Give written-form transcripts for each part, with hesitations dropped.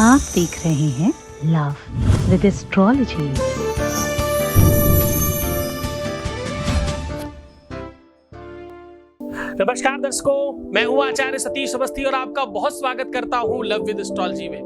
आप देख रहे हैं लव विद एस्ट्रोलॉजी। नमस्कार दर्शकों, मैं हूं आचार्य सतीश अवस्थी और आपका बहुत स्वागत करता हूं लव विद एस्ट्रोलॉजी में।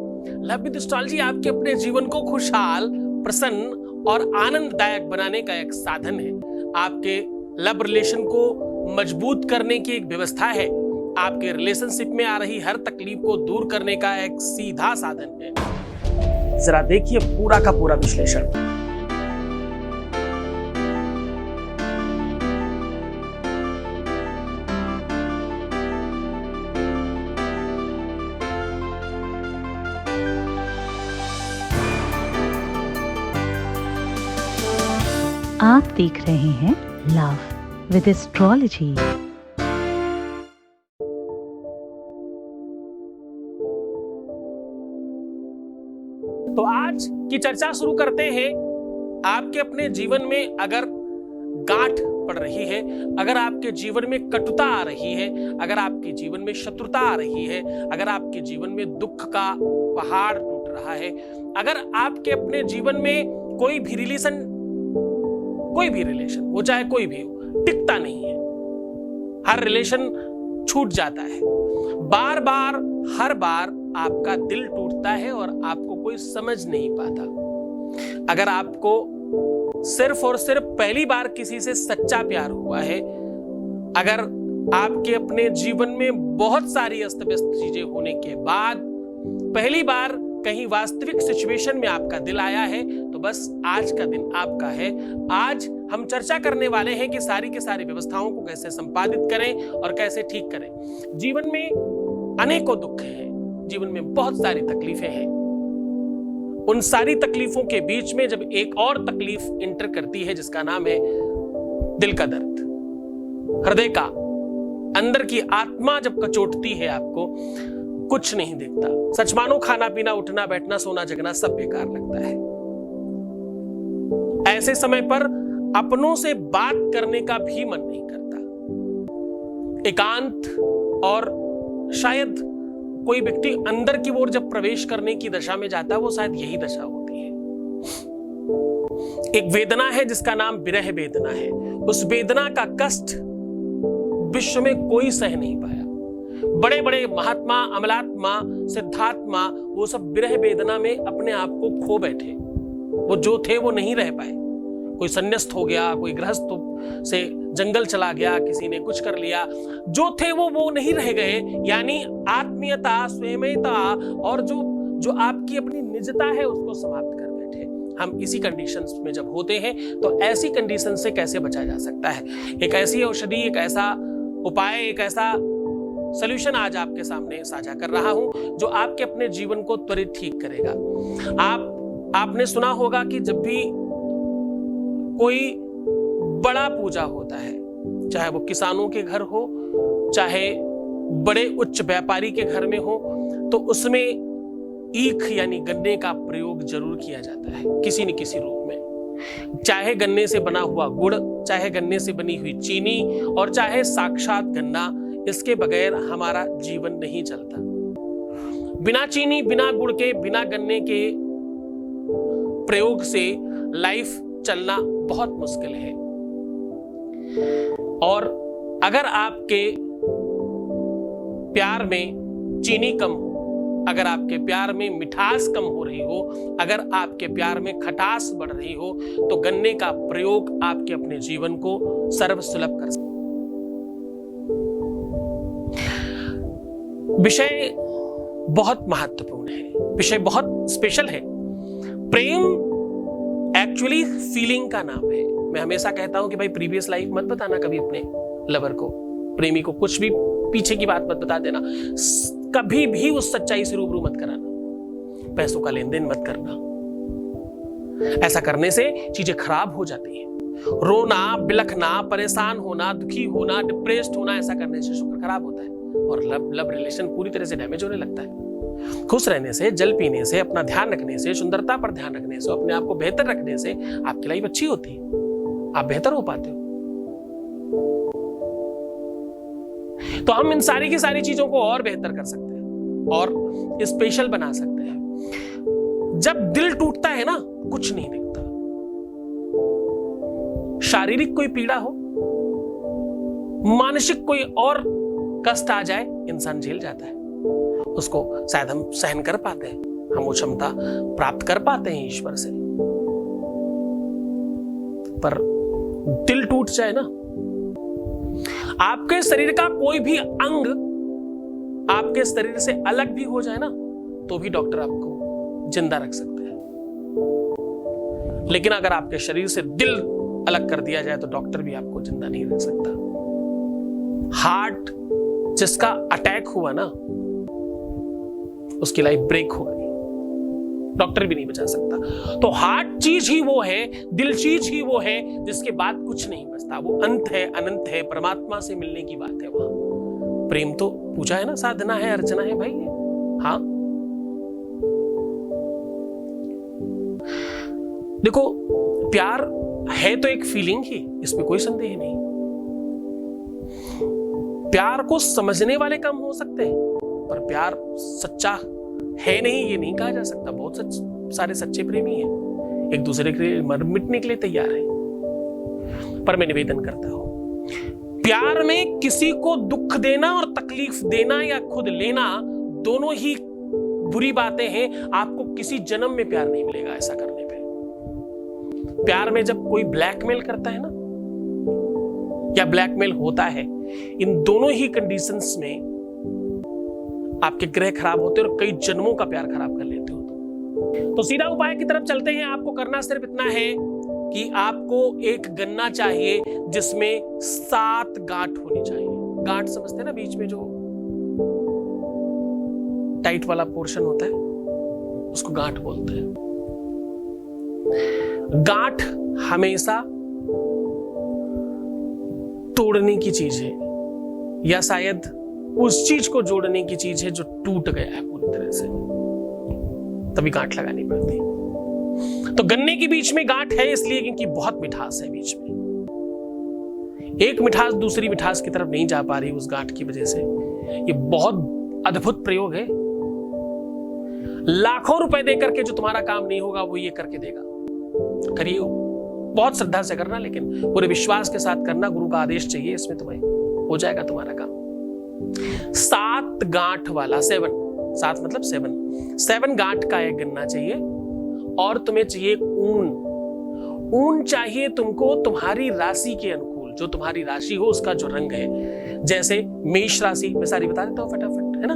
लव विद एस्ट्रोलॉजी आपके अपने जीवन को खुशहाल, प्रसन्न और आनंददायक बनाने का एक साधन है। आपके लव रिलेशन को मजबूत करने की एक व्यवस्था है। आपके रिलेशनशिप में आ रही हर तकलीफ को दूर करने का एक सीधा साधन है। जरा देखिए पूरा का पूरा विश्लेषण। आप देख रहे हैं लव विद एस्ट्रोलॉजी। तो आज की चर्चा शुरू करते हैं। आपके अपने जीवन में अगर गांठ पड़ रही है, अगर आपके जीवन में कटुता आ रही है, अगर आपके जीवन में शत्रुता आ रही है, अगर आपके जीवन में दुख का पहाड़ टूट रहा है, अगर आपके अपने जीवन में कोई भी रिलेशन वो चाहे कोई भी हो, टिकता नहीं है, हर रिलेशन छूट जाता है, बार बार हर बार आपका दिल टूटता है और आपको कोई समझ नहीं पाता। अगर आपको सिर्फ और सिर्फ पहली बार किसी से सच्चा प्यार हुआ है, अगर आपके अपने जीवन में बहुत सारी अस्त व्यस्त चीजें होने के बाद पहली बार कहीं वास्तविक सिचुएशन में आपका दिल आया है, तो बस आज का दिन आपका है। आज हम चर्चा करने वाले हैं कि सारी की सारी व्यवस्थाओं को कैसे संपादित करें और कैसे ठीक करें। जीवन में अनेकों दुख हैं, जीवन में बहुत सारी तकलीफें हैं। उन सारी तकलीफों के बीच में जब एक और तकलीफ इंटर करती है जिसका नाम है दिल का दर्द, हृदय का, अंदर की आत्मा जब कचोटती है, आपको कुछ नहीं दिखता। सच मानो खाना पीना, उठना बैठना, सोना जगना सब बेकार लगता है। ऐसे समय पर अपनों से बात करने का भी मन नहीं करता। एकांत और शायद कोई व्यक्ति अंदर की ओर जब प्रवेश करने की दशा में जाता है, वो शायद यही दशा होती है। एक वेदना है जिसका नाम विरह वेदना है। उस वेदना का कष्ट विश्व में कोई सह नहीं पाया। बड़े बड़े महात्मा, अमलात्मा, सिद्धात्मा, वो सब विरह वेदना में अपने आप को खो बैठे। वो जो थे वो नहीं रह पाए। कोई संन्यास्त हो गया, कोई गृहस्थ से जंगल चला गया, किसी ने कुछ कर लिया, जो थे वो नहीं रह गए। यानी आत्मीयता, स्वयंता और जो आपकी अपनी निजता है उसको समाप्त कर बैठे। हम इसी कंडीशंस में जब होते हैं, तो ऐसी कंडीशन से कैसे बचा जा सकता है? एक ऐसी औषधि, एक ऐसा उपाय, एक ऐसा सॉल्यूशन आज आपके सामने साझा कर रहा हूं जो आपके अपने जीवन को त्वरित ठीक करेगा। आपने सुना होगा कि जब भी कोई बड़ा पूजा होता है, चाहे वो किसानों के घर हो, चाहे बड़े उच्च व्यापारी के घर में हो, तो उसमें ईख यानी गन्ने का प्रयोग जरूर किया जाता है किसी न किसी रूप में। चाहे गन्ने से बना हुआ गुड़, चाहे गन्ने से बनी हुई चीनी और चाहे साक्षात गन्ना, इसके बगैर हमारा जीवन नहीं चलता। बिना चीनी, बिना गुड़ के, बिना गन्ने के प्रयोग से लाइफ चलना बहुत मुश्किल है। और अगर आपके प्यार में चीनी कम हो, अगर आपके प्यार में मिठास कम हो रही हो, अगर आपके प्यार में खटास बढ़ रही हो, तो गन्ने का प्रयोग आपके अपने जीवन को सर्वसुलभ कर सकता है। विषय बहुत महत्वपूर्ण है, विषय बहुत स्पेशल है। प्रेम एक्चुअली फीलिंग का नाम है। मैं हमेशा कहता हूं कि भाई प्रीवियस लाइफ मत बताना कभी अपने लवर को, प्रेमी को, कुछ भी पीछे की बात मत बता देना। कभी भी उस सच्चाई से रूबरू मत कराना। पैसों का लेन देन मत करना। ऐसा करने से चीजें खराब हो जाती हैं। रोना, बिलखना, परेशान होना, दुखी होना, डिप्रेस्ड होना, ऐसा करने से शुक्र खराब होता है और लव रिलेशन पूरी तरह से डैमेज होने लगता है। खुश रहने से, जल पीने से, अपना ध्यान रखने से, सुंदरता पर ध्यान रखने से, अपने आप को बेहतर रखने से आपकी लाइफ अच्छी होती है, आप बेहतर हो पाते हो। तो हम इन सारी की सारी चीजों को और बेहतर कर सकते हैं और स्पेशल बना सकते हैं। जब दिल टूटता है ना, कुछ नहीं दिखता। शारीरिक कोई पीड़ा हो, मानसिक कोई और कष्ट आ जाए, इंसान झेल जाता है। उसको शायद हम सहन कर पाते हैं, हम वो क्षमता प्राप्त कर पाते हैं ईश्वर से। पर दिल टूट जाए ना, आपके शरीर का कोई भी अंग आपके शरीर से अलग भी हो जाए ना, तो भी डॉक्टर आपको जिंदा रख सकते हैं। लेकिन अगर आपके शरीर से दिल अलग कर दिया जाए तो डॉक्टर भी आपको जिंदा नहीं रख सकता। हार्ट जिसका अटैक हुआ ना, उसकी लाइफ ब्रेक हो गई, डॉक्टर भी नहीं बचा सकता। तो हार्ट चीज ही वो है, दिल चीज ही वो है जिसके बाद कुछ नहीं बचता। वो अंत है, अनंत है, परमात्मा से मिलने की बात है। वहां प्रेम तो पूजा है ना, साधना है, अर्चना है भाई। हाँ, देखो, प्यार है तो एक फीलिंग ही, इसमें कोई संदेह नहीं। प्यार को समझने वाले कम हो सकते हैं, पर प्यार सच्चा है नहीं ये नहीं कहा जा सकता। बहुत सारे सच्चे प्रेमी हैं, एक दूसरे के लिए मर मिटने के लिए तैयार हैं। पर मैं निवेदन करता हूं, प्यार में किसी को दुख देना और तकलीफ देना या खुद लेना दोनों ही बुरी बातें हैं। आपको किसी जन्म में प्यार नहीं मिलेगा ऐसा करने पे। प्यार में जब कोई ब्लैकमेल करता है ना, या ब्लैकमेल होता है, इन दोनों ही कंडीशंस में आपके ग्रह खराब होते हैं और कई जन्मों का प्यार खराब कर लेते हो। तो सीधा उपाय की तरफ चलते हैं। आपको करना सिर्फ इतना है कि आपको एक गन्ना चाहिए जिसमें 7 गांठ होनी चाहिए। गांठ समझते हैं ना, बीच में जो टाइट वाला पोर्शन होता है उसको गांठ बोलते हैं। गांठ हमेशा तोड़ने की चीज है, या शायद उस चीज को जोड़ने की चीज है जो टूट गया है पूरी तरह से, तभी गांठ लगानी पड़ती है। तो गन्ने के बीच में गांठ है इसलिए क्योंकि बहुत मिठास है बीच में। एक मिठास दूसरी मिठास की तरफ नहीं जा पा रही उस गांठ की वजह से। ये बहुत अद्भुत प्रयोग है। लाखों रुपए देकर के जो तुम्हारा काम नहीं होगा वो ये करके देगा। करिए, बहुत श्रद्धा से करना, लेकिन पूरे विश्वास के साथ करना। गुरु का आदेश चाहिए इसमें, तुम्हें हो जाएगा तुम्हारा काम। 7 गांठ वाला, 7 मतलब 7 गांठ का एक गन्ना चाहिए। और तुम्हें चाहिए ऊन चाहिए तुमको तुम्हारी राशि के अनुकूल, जो तुम्हारी राशि हो उसका जो रंग है। जैसे मेष राशि, मैं सारी बता देता हूं फटाफट, है ना।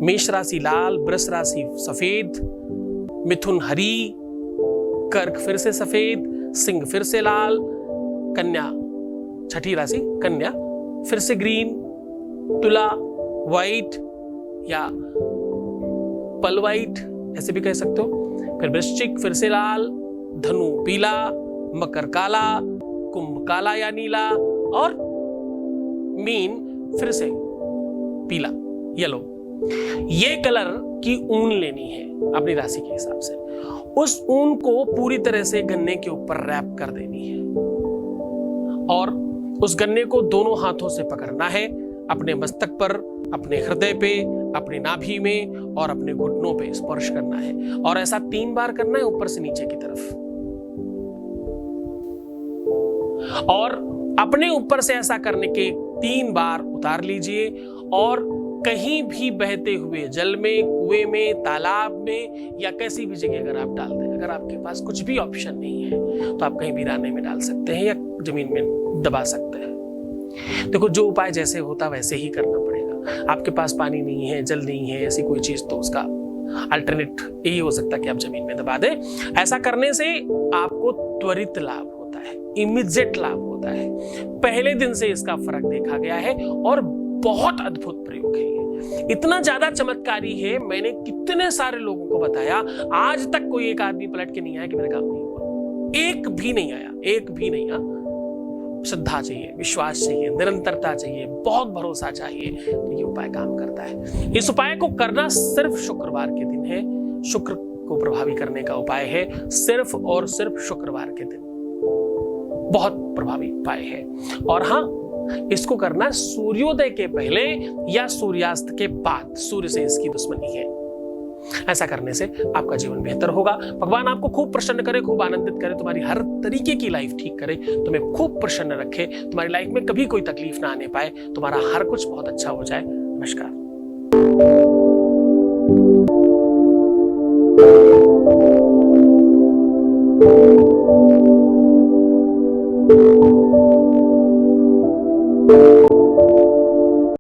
मेष राशि लाल, वृष राशि सफेद, मिथुन हरी, कर्क फिर से सफेद, सिंह फिर से लाल, कन्या छठी राशि कन्या फिर से ग्रीन, तुला व्हाइट या पल व्हाइट ऐसे भी कह सकते हो। फिर वृश्चिक फिर से लाल, धनु पीला, मकर काला, कुंभ काला या नीला, और मीन फिर से पीला येलो। ये कलर की ऊन लेनी है अपनी राशि के हिसाब से। उस ऊन को पूरी तरह से गन्ने के ऊपर रैप कर देनी है और उस गन्ने को दोनों हाथों से पकड़ना है, अपने मस्तक पर, अपने हृदय पे, अपनी नाभि में और अपने घुटनों पे स्पर्श करना है। और ऐसा 3 बार करना है ऊपर से नीचे की तरफ। और अपने ऊपर से ऐसा करने के 3 बार उतार लीजिए और कहीं भी बहते हुए जल में, कुएं में, तालाब में या कैसी भी जगह अगर आप डाल दें, अगर आपके पास कुछ भी ऑप्शन नहीं है तो आप कहीं भी राने में डाल सकते हैं या जमीन में दबा सकते हैं। देखो, जो उपाय जैसे होता वैसे ही करना पड़ेगा। आपके पास पानी नहीं है, जल नहीं है, ऐसी कोई चीज, तो उसका अल्टरनेट यही हो सकता है कि आप जमीन में दबा दें। ऐसा करने से आपको त्वरित लाभ होता है, इमीडिएट लाभ होता है। पहले दिन से इसका फर्क देखा गया है और बहुत अद्भुत प्रयोग है ये। इतना ज्यादा चमत्कारी है, मैंने कितने सारे लोगों को बताया, आज तक कोई एक आदमी पलट के नहीं आया कि मेरा काम नहीं हुआ। एक भी नहीं आया, एक भी नहीं आया। श्रद्धा चाहिए, विश्वास चाहिए, निरंतरता चाहिए, बहुत भरोसा चाहिए, तो ये उपाय काम करता है। इस उपाय को करना सिर्फ शुक्रवार के दिन है। शुक्र को प्रभावी करने का उपाय है, सिर्फ और सिर्फ शुक्रवार के दिन। बहुत प्रभावी उपाय है। और हाँ, इसको करना सूर्योदय के पहले या सूर्यास्त के बाद। सूर्य से इसकी दुश्मनी है। ऐसा करने से आपका जीवन बेहतर होगा। भगवान आपको खूब प्रसन्न करे, खूब आनंदित करे, तुम्हारी हर तरीके की लाइफ ठीक करे, तुम्हें खूब प्रसन्न रखे, तुम्हारी लाइफ में कभी कोई तकलीफ ना आने पाए, तुम्हारा हर कुछ बहुत अच्छा हो जाए। नमस्कार।